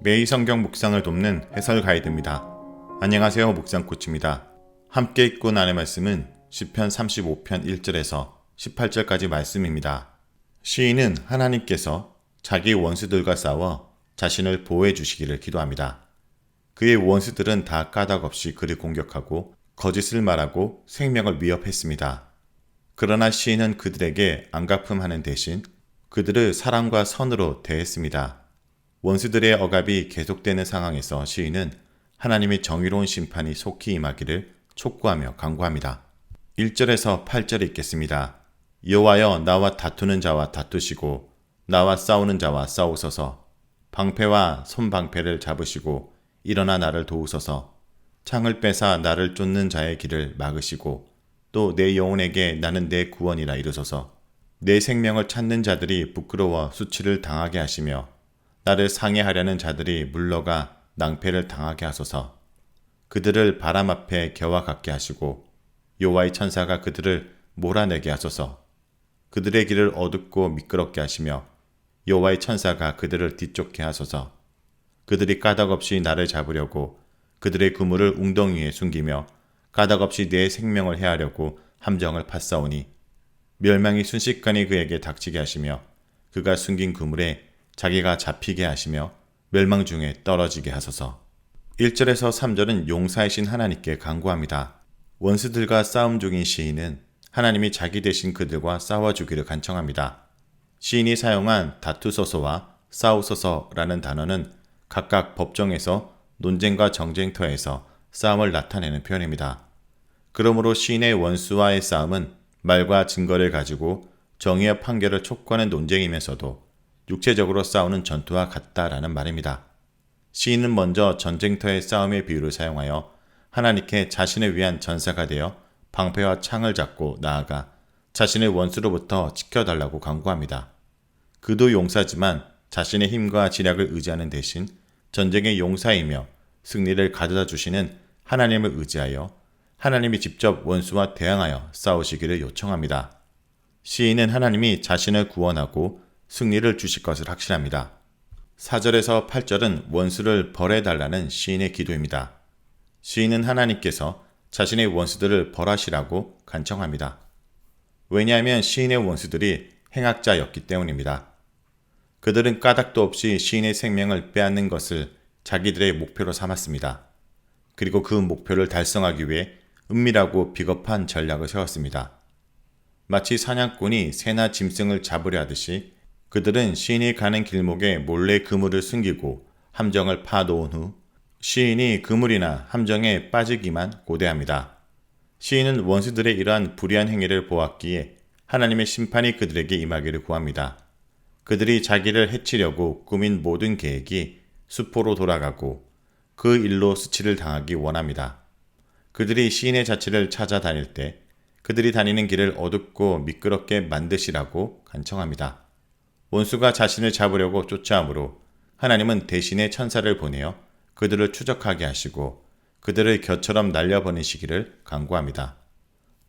매일 성경 묵상을 돕는 해설 가이드입니다. 안녕하세요. 묵상코치입니다. 함께 읽고 나눌 말씀은 시편 35편 1절에서 18절까지 말씀입니다. 시인은 하나님께서 자기 원수들과 싸워 자신을 보호해 주시기를 기도합니다. 그의 원수들은 다 까닭없이 그를 공격하고 거짓을 말하고 생명을 위협했습니다. 그러나 시인은 그들에게 안갚음하는 대신 그들을 사랑과 선으로 대했습니다. 원수들의 억압이 계속되는 상황에서 시인은 하나님의 정의로운 심판이 속히 임하기를 촉구하며 간구합니다. 1절에서 8절 읽겠습니다. 여호와여, 나와 다투는 자와 다투시고 나와 싸우는 자와 싸우소서. 방패와 손방패를 잡으시고 일어나 나를 도우소서. 창을 빼사 나를 쫓는 자의 길을 막으시고 또 내 영혼에게 나는 내 구원이라 이르소서. 내 생명을 찾는 자들이 부끄러워 수치를 당하게 하시며 나를 상해하려는 자들이 물러가 낭패를 당하게 하소서. 그들을 바람 앞에 겨와 같게 하시고 여호와의 천사가 그들을 몰아내게 하소서. 그들의 길을 어둡고 미끄럽게 하시며 여호와의 천사가 그들을 뒤쫓게 하소서. 그들이 까닭없이 나를 잡으려고 그들의 그물을 웅덩이에 숨기며 까닭없이 내 생명을 해하려고 함정을 팠사오니 멸망이 순식간에 그에게 닥치게 하시며 그가 숨긴 그물에 자기가 잡히게 하시며 멸망 중에 떨어지게 하소서. 1절에서 3절은 용사이신 하나님께 간구합니다. 원수들과 싸움 중인 시인은 하나님이 자기 대신 그들과 싸워주기를 간청합니다. 시인이 사용한 다투소서와 싸우소서라는 단어는 각각 법정에서 논쟁과 정쟁터에서 싸움을 나타내는 표현입니다. 그러므로 시인의 원수와의 싸움은 말과 증거를 가지고 정의의 판결을 촉구하는 논쟁이면서도 육체적으로 싸우는 전투와 같다라는 말입니다. 시인은 먼저 전쟁터의 싸움의 비유를 사용하여 하나님께 자신을 위한 전사가 되어 방패와 창을 잡고 나아가 자신의 원수로부터 지켜달라고 간구합니다. 그도 용사지만 자신의 힘과 지략을 의지하는 대신 전쟁의 용사이며 승리를 가져다 주시는 하나님을 의지하여 하나님이 직접 원수와 대항하여 싸우시기를 요청합니다. 시인은 하나님이 자신을 구원하고 승리를 주실 것을 확신합니다. 4절에서 8절은 원수를 벌해달라는 시인의 기도입니다. 시인은 하나님께서 자신의 원수들을 벌하시라고 간청합니다. 왜냐하면 시인의 원수들이 행악자였기 때문입니다. 그들은 까닭도 없이 시인의 생명을 빼앗는 것을 자기들의 목표로 삼았습니다. 그리고 그 목표를 달성하기 위해 은밀하고 비겁한 전략을 세웠습니다. 마치 사냥꾼이 새나 짐승을 잡으려 하듯이 그들은 시인이 가는 길목에 몰래 그물을 숨기고 함정을 파놓은 후 시인이 그물이나 함정에 빠지기만 고대합니다. 시인은 원수들의 이러한 불의한 행위를 보았기에 하나님의 심판이 그들에게 임하기를 구합니다. 그들이 자기를 해치려고 꾸민 모든 계획이 수포로 돌아가고 그 일로 수치를 당하기 원합니다. 그들이 시인의 자취를 찾아다닐 때 그들이 다니는 길을 어둡고 미끄럽게 만드시라고 간청합니다. 원수가 자신을 잡으려고 쫓아오므로 하나님은 대신에 천사를 보내어 그들을 추적하게 하시고 그들을 겨처럼 날려버리시기를 간구합니다.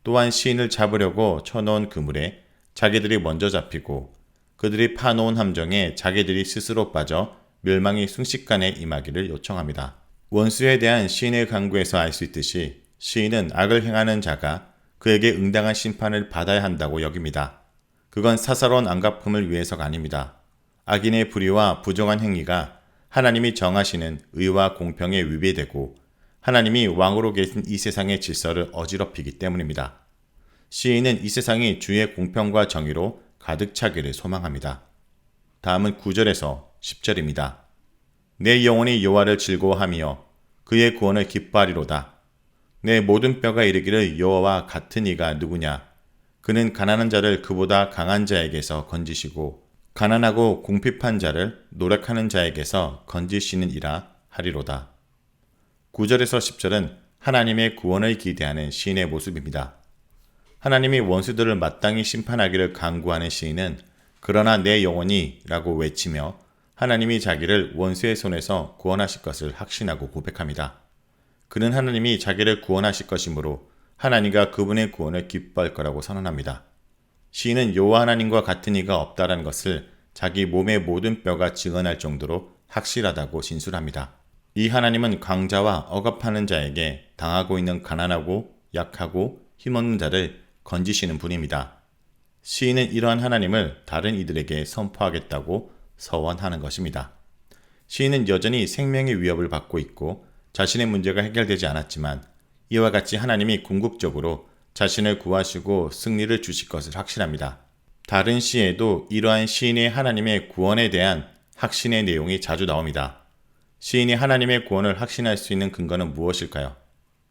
또한 시인을 잡으려고 쳐놓은 그물에 자기들이 먼저 잡히고 그들이 파놓은 함정에 자기들이 스스로 빠져 멸망이 순식간에 임하기를 요청합니다. 원수에 대한 시인의 간구에서 알 수 있듯이 시인은 악을 행하는 자가 그에게 응당한 심판을 받아야 한다고 여깁니다. 그건 사사로운 안갚음을 위해서가 아닙니다. 악인의 불의와 부정한 행위가 하나님이 정하시는 의와 공평에 위배되고 하나님이 왕으로 계신 이 세상의 질서를 어지럽히기 때문입니다. 시인은 이 세상이 주의 공평과 정의로 가득 차기를 소망합니다. 다음은 9절에서 10절입니다. 내 영혼이 여호와를 즐거워하며 그의 구원을 기뻐하리로다. 내 모든 뼈가 이르기를 여호와와 같은 이가 누구냐. 그는 가난한 자를 그보다 강한 자에게서 건지시고 가난하고 궁핍한 자를 노력하는 자에게서 건지시는 이라 하리로다. 9절에서 10절은 하나님의 구원을 기대하는 시인의 모습입니다. 하나님이 원수들을 마땅히 심판하기를 간구하는 시인은 그러나 내 영혼이 라고 외치며 하나님이 자기를 원수의 손에서 구원하실 것을 확신하고 고백합니다. 그는 하나님이 자기를 구원하실 것이므로 하나님과 그분의 구원을 기뻐할 거라고 선언합니다. 시인은 여호와 하나님과 같은 이가 없다라는 것을 자기 몸의 모든 뼈가 증언할 정도로 확실하다고 진술합니다. 이 하나님은 강자와 억압하는 자에게 당하고 있는 가난하고 약하고 힘없는 자를 건지시는 분입니다. 시인은 이러한 하나님을 다른 이들에게 선포하겠다고 서원하는 것입니다. 시인은 여전히 생명의 위협을 받고 있고 자신의 문제가 해결되지 않았지만 이와 같이 하나님이 궁극적으로 자신을 구하시고 승리를 주실 것을 확신합니다. 다른 시에도 이러한 시인의 하나님의 구원에 대한 확신의 내용이 자주 나옵니다. 시인이 하나님의 구원을 확신할 수 있는 근거는 무엇일까요?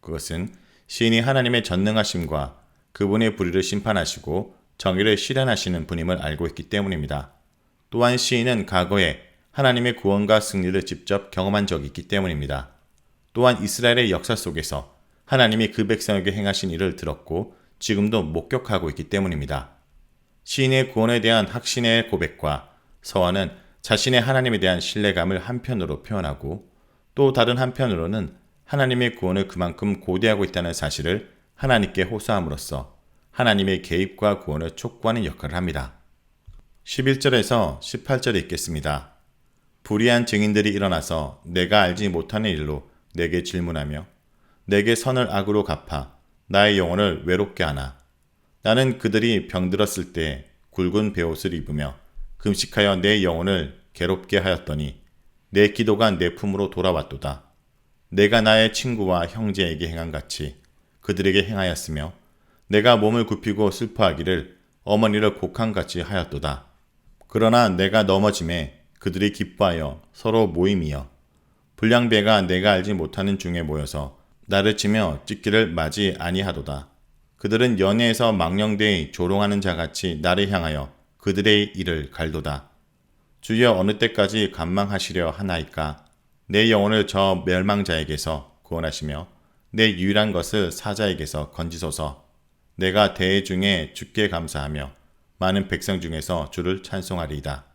그것은 시인이 하나님의 전능하심과 그분의 불의를 심판하시고 정의를 실현하시는 분임을 알고 있기 때문입니다. 또한 시인은 과거에 하나님의 구원과 승리를 직접 경험한 적이 있기 때문입니다. 또한 이스라엘의 역사 속에서 하나님이 그 백성에게 행하신 일을 들었고 지금도 목격하고 있기 때문입니다. 시인의 구원에 대한 확신의 고백과 서원은 자신의 하나님에 대한 신뢰감을 한편으로 표현하고 또 다른 한편으로는 하나님의 구원을 그만큼 고대하고 있다는 사실을 하나님께 호소함으로써 하나님의 개입과 구원을 촉구하는 역할을 합니다. 11절에서 18절에 있겠습니다. 불의한 증인들이 일어나서 내가 알지 못하는 일로 내게 질문하며 내게 선을 악으로 갚아 나의 영혼을 외롭게 하나. 나는 그들이 병들었을 때 굵은 베옷을 입으며 금식하여 내 영혼을 괴롭게 하였더니 내 기도가 내 품으로 돌아왔도다. 내가 나의 친구와 형제에게 행한 같이 그들에게 행하였으며 내가 몸을 굽히고 슬퍼하기를 어머니를 곡한같이 하였도다. 그러나 내가 넘어짐에 그들이 기뻐하여 서로 모임이여 불량배가 내가 알지 못하는 중에 모여서 나를 치며 찢기를 맞이 아니하도다. 그들은 연회에서 망령되이 조롱하는 자같이 나를 향하여 그들의 일을 갈도다. 주여 어느 때까지 간망하시려 하나이까? 내 영혼을 저 멸망자에게서 구원하시며 내 유일한 것을 사자에게서 건지소서. 내가 대회 중에 주께 감사하며 많은 백성 중에서 주를 찬송하리이다.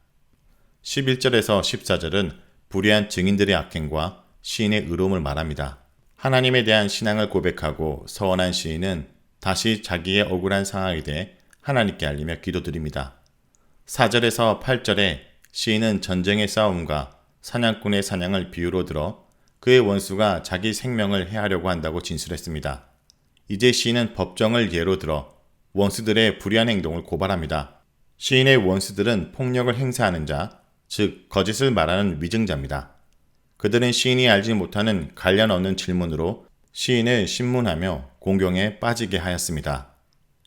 11절에서 14절은 불의한 증인들의 악행과 시인의 의로움을 말합니다. 하나님에 대한 신앙을 고백하고 서원한 시인은 다시 자기의 억울한 상황에 대해 하나님께 알리며 기도드립니다. 4절에서 8절에 시인은 전쟁의 싸움과 사냥꾼의 사냥을 비유로 들어 그의 원수가 자기 생명을 해하려고 한다고 진술했습니다. 이제 시인은 법정을 예로 들어 원수들의 불의한 행동을 고발합니다. 시인의 원수들은 폭력을 행사하는 자, 즉 거짓을 말하는 위증자입니다. 그들은 시인이 알지 못하는 관련 없는 질문으로 시인을 신문하며 공경에 빠지게 하였습니다.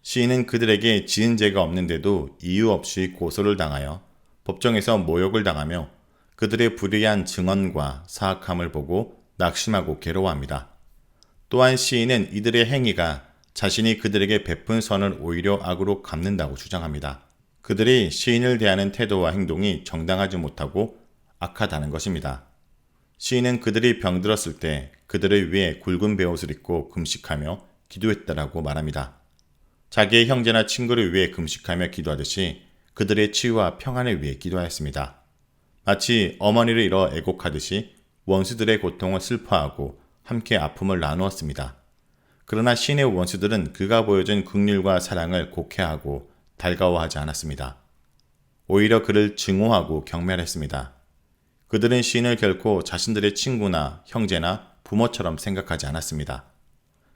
시인은 그들에게 지은 죄가 없는데도 이유 없이 고소를 당하여 법정에서 모욕을 당하며 그들의 불의한 증언과 사악함을 보고 낙심하고 괴로워합니다. 또한 시인은 이들의 행위가 자신이 그들에게 베푼 선을 오히려 악으로 갚는다고 주장합니다. 그들이 시인을 대하는 태도와 행동이 정당하지 못하고 악하다는 것입니다. 시인은 그들이 병들었을 때 그들을 위해 굵은 베옷을 입고 금식하며 기도했다라고 말합니다. 자기의 형제나 친구를 위해 금식하며 기도하듯이 그들의 치유와 평안을 위해 기도하였습니다. 마치 어머니를 잃어 애곡하듯이 원수들의 고통을 슬퍼하고 함께 아픔을 나누었습니다. 그러나 시인의 원수들은 그가 보여준 긍휼과 사랑을 곡해하고 달가워하지 않았습니다. 오히려 그를 증오하고 경멸했습니다. 그들은 시인을 결코 자신들의 친구나 형제나 부모처럼 생각하지 않았습니다.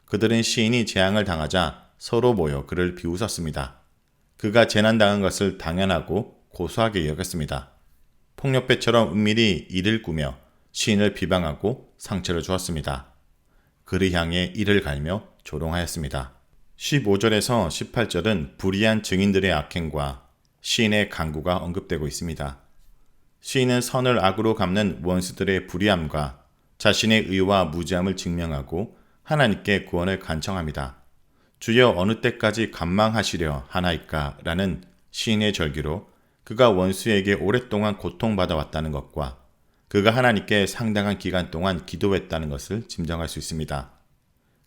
그들은 시인이 재앙을 당하자 서로 모여 그를 비웃었습니다. 그가 재난당한 것을 당연하고 고소하게 여겼습니다. 폭력배처럼 은밀히 이를 꾸며 시인을 비방하고 상처를 주었습니다. 그를 향해 이를 갈며 조롱하였습니다. 15절에서 18절은 불의한 증인들의 악행과 시인의 간구가 언급되고 있습니다. 시인은 선을 악으로 갚는 원수들의 불의함과 자신의 의와 무지함을 증명하고 하나님께 구원을 간청합니다. 주여 어느 때까지 간망하시려 하나이까? 라는 시인의 절기로 그가 원수에게 오랫동안 고통받아 왔다는 것과 그가 하나님께 상당한 기간 동안 기도했다는 것을 짐작할 수 있습니다.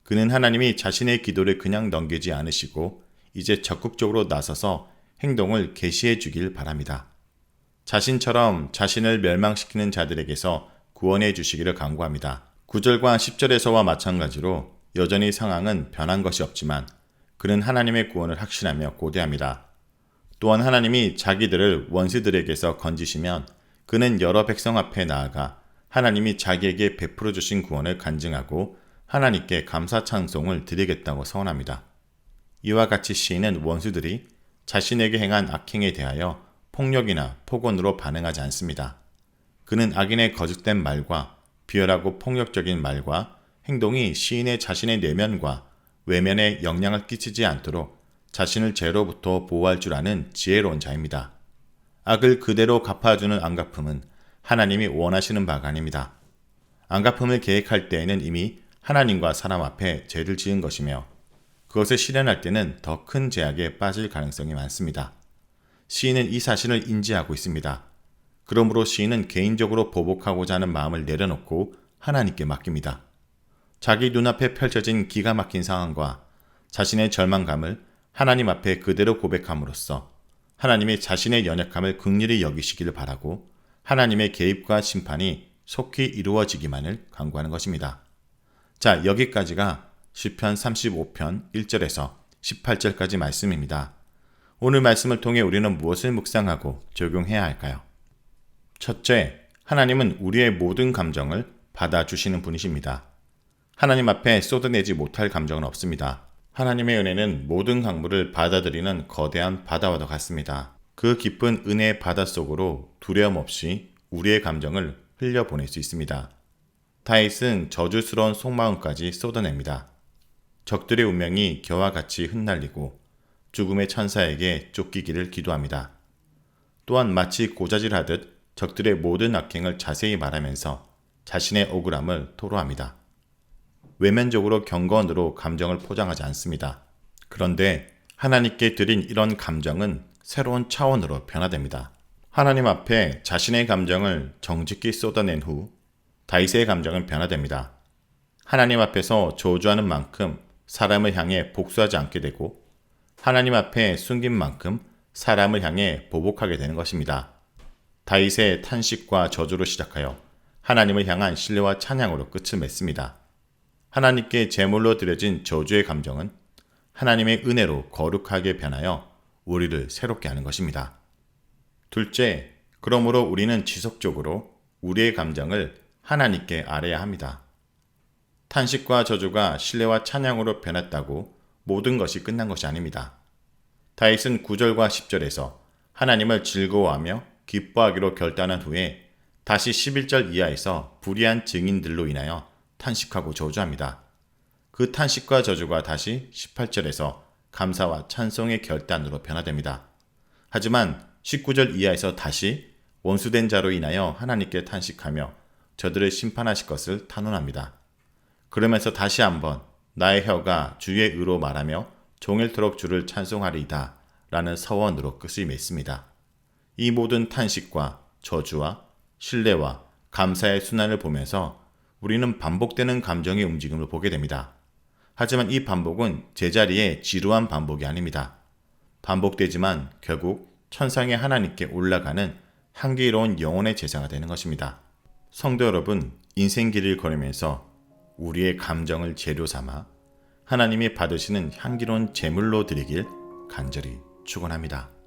그는 하나님이 자신의 기도를 그냥 넘기지 않으시고 이제 적극적으로 나서서 행동을 계시해 주길 바랍니다. 자신처럼 자신을 멸망시키는 자들에게서 구원해 주시기를 간구합니다. 9절과 10절에서와 마찬가지로 여전히 상황은 변한 것이 없지만 그는 하나님의 구원을 확신하며 고대합니다. 또한 하나님이 자기들을 원수들에게서 건지시면 그는 여러 백성 앞에 나아가 하나님이 자기에게 베풀어 주신 구원을 간증하고 하나님께 감사 찬송을 드리겠다고 서원합니다. 이와 같이 시인은 원수들이 자신에게 행한 악행에 대하여 폭력이나 폭언으로 반응하지 않습니다. 그는 악인의 거짓된 말과 비열하고 폭력적인 말과 행동이 시인의 자신의 내면과 외면에 영향을 끼치지 않도록 자신을 죄로부터 보호할 줄 아는 지혜로운 자입니다. 악을 그대로 갚아주는 안갚음은 하나님이 원하시는 바가 아닙니다. 안갚음을 계획할 때에는 이미 하나님과 사람 앞에 죄를 지은 것이며 그것을 실현할 때는 더 큰 죄악에 빠질 가능성이 많습니다. 시인은 이 사실을 인지하고 있습니다. 그러므로 시인은 개인적으로 보복하고자 하는 마음을 내려놓고 하나님께 맡깁니다. 자기 눈앞에 펼쳐진 기가 막힌 상황과 자신의 절망감을 하나님 앞에 그대로 고백함으로써 하나님이 자신의 연약함을 긍휼히 여기시기를 바라고 하나님의 개입과 심판이 속히 이루어지기만을 간구하는 것입니다. 자, 여기까지가 시편 35편 1절에서 18절까지 말씀입니다. 오늘 말씀을 통해 우리는 무엇을 묵상하고 적용해야 할까요? 첫째, 하나님은 우리의 모든 감정을 받아주시는 분이십니다. 하나님 앞에 쏟아내지 못할 감정은 없습니다. 하나님의 은혜는 모든 강물을 받아들이는 거대한 바다와도 같습니다. 그 깊은 은혜의 바다 속으로 두려움 없이 우리의 감정을 흘려보낼 수 있습니다. 다윗은 저주스러운 속마음까지 쏟아냅니다. 적들의 운명이 겨와 같이 흩날리고 죽음의 천사에게 쫓기기를 기도합니다. 또한 마치 고자질하듯 적들의 모든 악행을 자세히 말하면서 자신의 억울함을 토로합니다. 외면적으로 경건으로 감정을 포장하지 않습니다. 그런데 하나님께 드린 이런 감정은 새로운 차원으로 변화됩니다. 하나님 앞에 자신의 감정을 정직히 쏟아낸 후 다윗의 감정은 변화됩니다. 하나님 앞에서 저주하는 만큼 사람을 향해 복수하지 않게 되고 하나님 앞에 숨긴 만큼 사람을 향해 보복하게 되는 것입니다. 다윗의 탄식과 저주로 시작하여 하나님을 향한 신뢰와 찬양으로 끝을 맺습니다. 하나님께 제물로 드려진 저주의 감정은 하나님의 은혜로 거룩하게 변하여 우리를 새롭게 하는 것입니다. 둘째, 그러므로 우리는 지속적으로 우리의 감정을 하나님께 아뢰야 합니다. 탄식과 저주가 신뢰와 찬양으로 변했다고 모든 것이 끝난 것이 아닙니다. 다윗은 9절과 10절에서 하나님을 즐거워하며 기뻐하기로 결단한 후에 다시 11절 이하에서 불의한 증인들로 인하여 탄식하고 저주합니다. 그 탄식과 저주가 다시 18절에서 감사와 찬송의 결단으로 변화됩니다. 하지만 19절 이하에서 다시 원수된 자로 인하여 하나님께 탄식하며 저들을 심판하실 것을 탄원합니다. 그러면서 다시 한번 나의 혀가 주의 의로 말하며 종일토록 주를 찬송하리이다 라는 서원으로 끝을 맺습니다. 이 모든 탄식과 저주와 신뢰와 감사의 순환을 보면서 우리는 반복되는 감정의 움직임을 보게 됩니다. 하지만 이 반복은 제자리에 지루한 반복이 아닙니다. 반복되지만 결국 천상의 하나님께 올라가는 향기로운 영혼의 제사가 되는 것입니다. 성도 여러분, 인생길을 걸으면서 우리의 감정을 재료 삼아 하나님이 받으시는 향기로운 제물로 드리길 간절히 축원합니다.